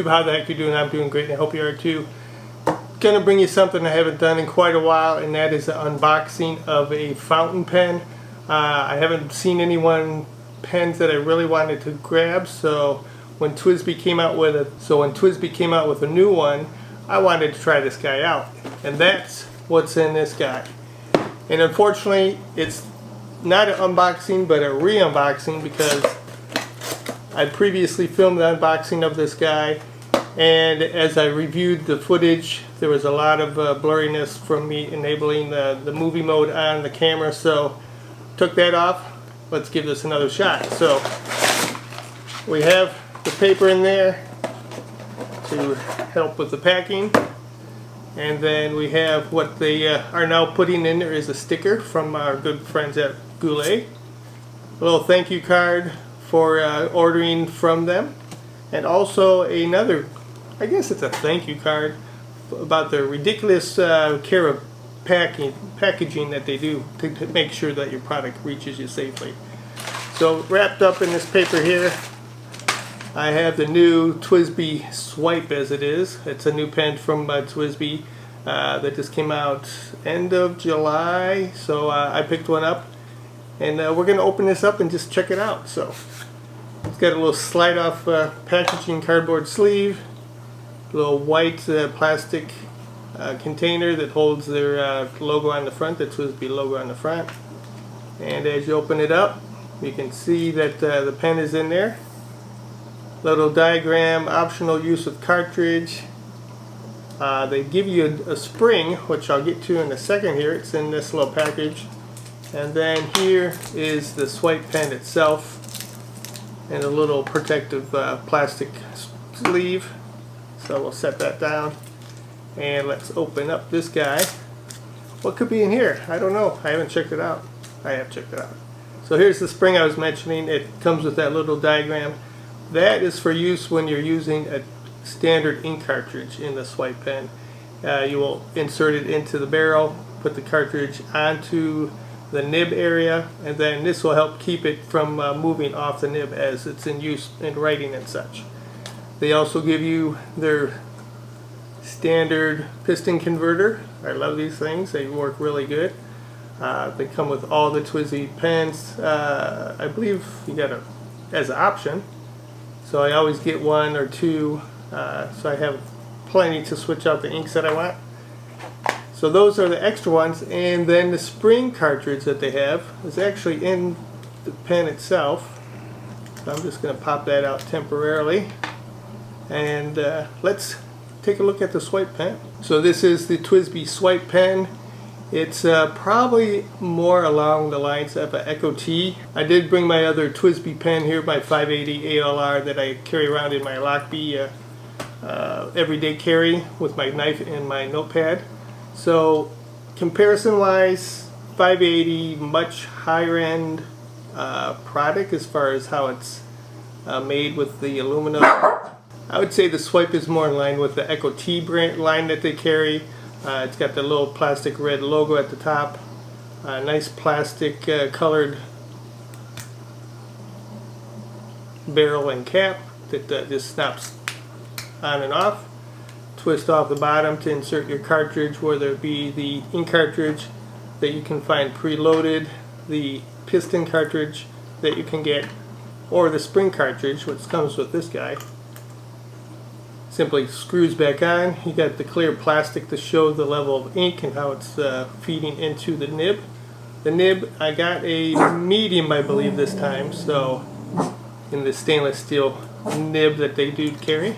YouTube, how the heck you doing? I'm doing great and I hope you are too. Gonna bring you something I haven't done in quite a while, and that is an unboxing of a fountain pen. I haven't seen anyone pens that I really wanted to grab, so when Twsbi came out with a new one, I wanted to try this guy out, and that's what's in this guy. And unfortunately, it's not an unboxing but a re-unboxing, because I previously filmed the unboxing of this guy, and as I reviewed the footage, there was a lot of blurriness from me enabling the movie mode on the camera, so took that off. Let's give this another shot. So we have the paper in there to help with the packing, and then we have what they are now putting in there is a sticker from our good friends at Ballou, a little thank you card for ordering from them, and also another, I guess it's a thank you card about the ridiculous care of packaging that they do to make sure that your product reaches you safely. So wrapped up in this paper here, I have the new Twsbi Swipe, as it is. It's a new pen from Twsbi that just came out end of July, so I picked one up, and we're going to open this up and just check it out. So it's got a little slide off packaging cardboard sleeve, a little white plastic container that holds their logo on the front, the Twsbi logo on the front. And as you open it up, you can see that the pen is in there. Little diagram, optional use of cartridge. They give you a spring, which I'll get to in a second here. It's in this little package. And then here is the swipe pen itself, and a little protective plastic sleeve. So we'll set that down, and let's open up this guy. What could be in here? I don't know. I haven't checked it out. I have checked it out. So here's the spring I was mentioning. It comes with that little diagram. That is for use when you're using a standard ink cartridge in the swipe pen. You will insert it into the barrel, put the cartridge onto the nib area, and then this will help keep it from moving off the nib as it's in use in writing and such. They also give you their standard piston converter. I love these things. They work really good. They come with all the Twsbi pens. I believe you got it as an option, so I always get one or two, so I have plenty to switch out the inks that I want. So those are the extra ones, and then the spring cartridge that they have is actually in the pen itself. So I'm just going to pop that out temporarily, and let's take a look at the swipe pen. So this is the Twsbi Swipe pen. It's probably more along the lines of an Echo T. I did bring my other Twsbi pen here, my 580 ALR that I carry around in my Lockbee everyday carry with my knife and my notepad. So comparison wise, 580 much higher end product as far as how it's made with the aluminum. I would say the Swipe is more in line with the Echo T brand line that they carry. It's got the little plastic red logo at the top, nice plastic colored barrel and cap that just snaps on and off. Twist off the bottom to insert your cartridge, whether it be the ink cartridge that you can find preloaded, the piston cartridge that you can get, or the spring cartridge, which comes with this guy. Simply screws back on. You got the clear plastic to show the level of ink and how it's feeding into the nib. The nib, I got a medium, I believe, this time, so in the stainless steel nib that they do carry.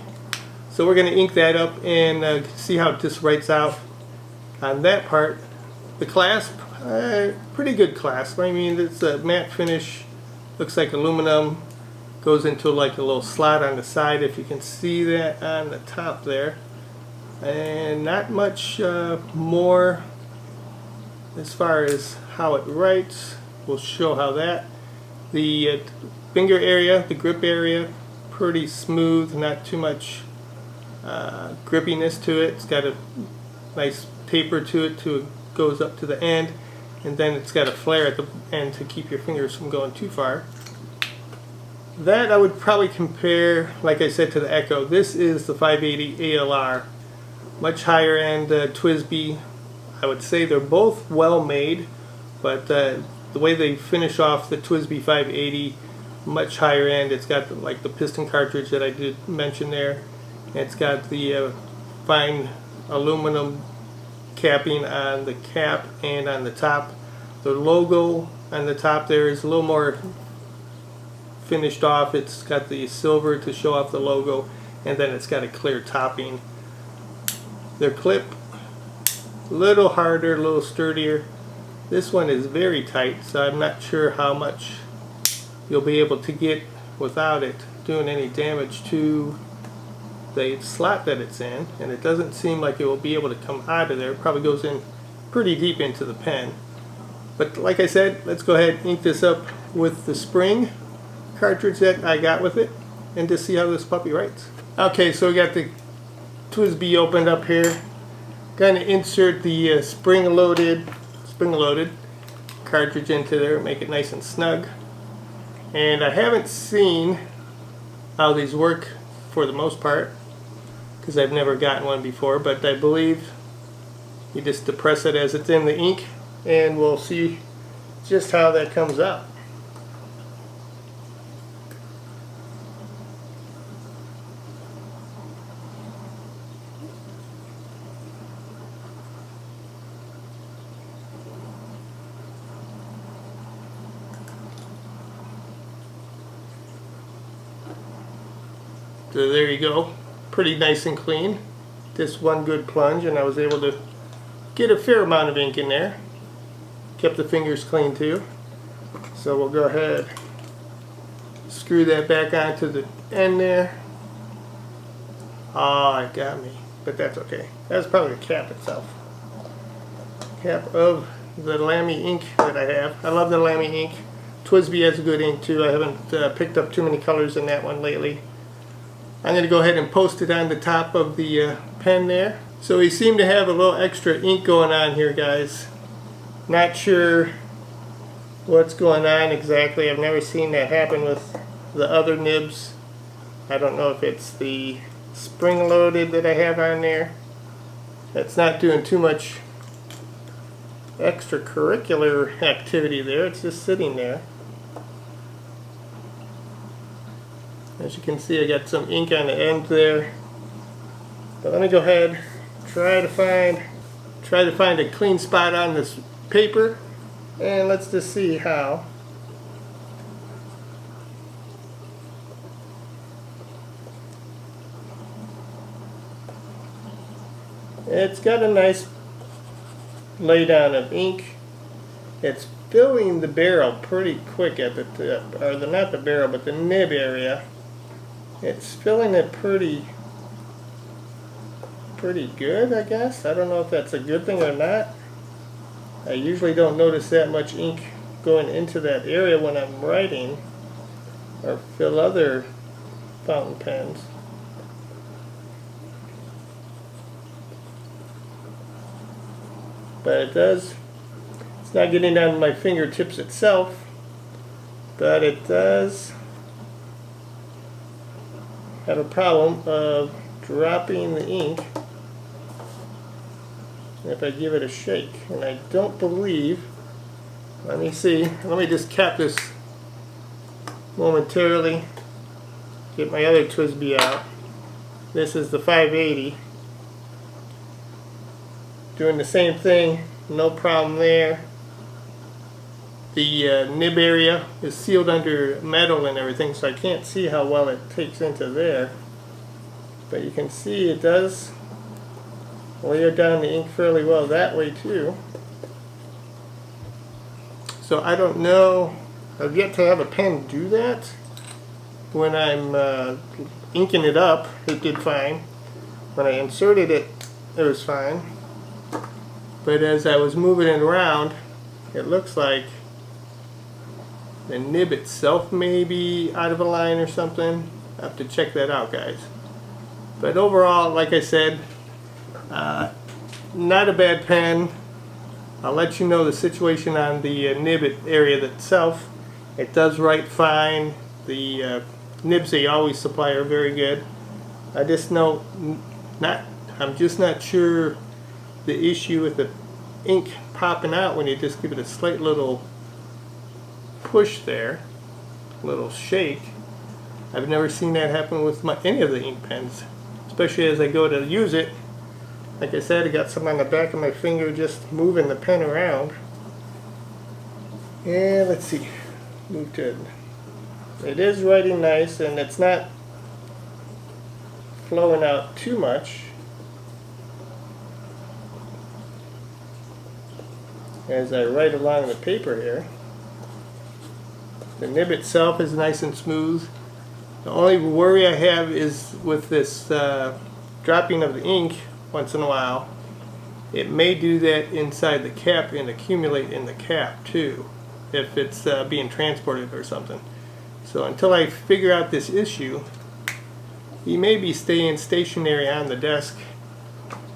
So we're going to ink that up and see how it just writes out on that part. The clasp, pretty good clasp. I mean, it's a matte finish, looks like aluminum, goes into like a little slot on the side, if you can see that on the top there. And not much more as far as how it writes. We'll show how that. The finger area, the grip area, pretty smooth, not too much grippiness to it. It's got a nice taper to it goes up to the end, and then it's got a flare at the end to keep your fingers from going too far. That I would probably compare, like I said, to the Echo. This is the 580 ALR, much higher end Twsbi. I would say they're both well made, but the way they finish off the Twsbi 580, much higher end. It's got like the piston cartridge that I did mention there. It's got the fine aluminum capping on the cap and on the top. The logo on the top there is a little more finished off. It's got the silver to show off the logo, and then it's got a clear topping. Their clip, a little harder, a little sturdier. This one is very tight, so I'm not sure how much you'll be able to get without it doing any damage to the slot that it's in, and it doesn't seem like it will be able to come out of there. It probably goes in pretty deep into the pen. But like I said, let's go ahead and ink this up with the spring cartridge that I got with it, and just see how this puppy writes. Okay, so we got the Twsbi opened up here. Gonna insert the spring-loaded cartridge into there, make it nice and snug. And I haven't seen how these work for the most part, because I've never gotten one before, but I believe you just depress it as it's in the ink, and we'll see just how that comes out. So there you go, pretty nice and clean. Just one good plunge and I was able to get a fair amount of ink in there. Kept the fingers clean too. So we'll go ahead, screw that back onto the end there. Oh, it got me, but that's okay. That's probably the cap itself. Cap of the Lamy ink that I have. I love the Lamy ink. Twsbi has a good ink too. I haven't picked up too many colors in that one lately. I'm going to go ahead and post it on the top of the pen there. So we seem to have a little extra ink going on here, guys. Not sure what's going on exactly. I've never seen that happen with the other nibs. I don't know if it's the spring-loaded that I have on there. That's not doing too much extracurricular activity there. It's just sitting there. As you can see, I got some ink on the end there. But let me go ahead, try to find a clean spot on this paper, and let's just see how. It's got a nice laydown of ink. It's filling the barrel pretty quick at the tip, or not the barrel, but the nib area. It's filling it pretty good, I guess. I don't know if that's a good thing or not. I usually don't notice that much ink going into that area when I'm writing or fill other fountain pens. But it does, it's not getting down to my fingertips itself, but it does have a problem of dropping the ink if I give it a shake, and I don't believe, let me see, let me just cap this momentarily, get my other Twsbi out. This is the 580, doing the same thing, no problem there. The nib area is sealed under metal and everything, so I can't see how well it takes into there. But you can see it does layer down the ink fairly well that way too. So I don't know, I've yet to have a pen do that. When I'm inking it up, it did fine. When I inserted it, it was fine. But as I was moving it around, it looks like the nib itself may be out of a line or something. I have to check that out, guys. But overall, like I said, not a bad pen. I'll let you know the situation on the nib area itself. It does write fine. The nibs they always supply are very good. I just know I'm just not sure the issue with the ink popping out when you just give it a slight little push there, little shake. I've never seen that happen with any of the ink pens, especially as I go to use it. Like I said, I got some on the back of my finger just moving the pen around. And let's see, move to it. It is writing nice, and it's not flowing out too much. As I write along the paper here. The nib itself is nice and smooth. The only worry I have is with this dropping of the ink once in a while. It may do that inside the cap and accumulate in the cap too, if it's being transported or something. So until I figure out this issue, he may be staying stationary on the desk,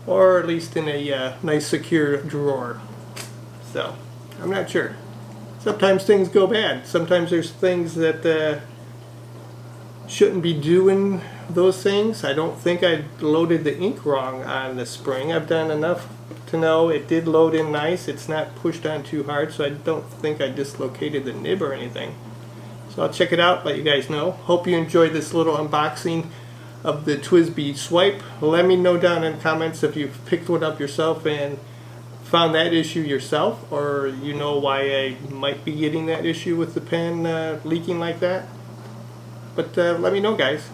or at least in a nice secure drawer. So I'm not sure. Sometimes things go bad. Sometimes there's things that shouldn't be doing those things. I don't think I loaded the ink wrong on the spring. I've done enough to know it did load in nice. It's not pushed on too hard, so I don't think I dislocated the nib or anything. So I'll check it out, let you guys know. Hope you enjoyed this little unboxing of the Twsbi Swipe. Let me know down in the comments if you've picked one up yourself and found that issue yourself, or you know why I might be getting that issue with the pen leaking like that. But let me know, guys.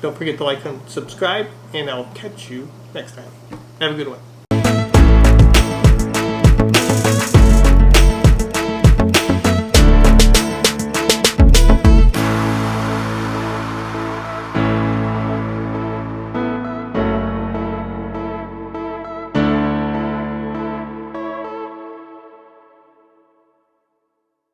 Don't forget to like and subscribe, and I'll catch you next time. Have a good one.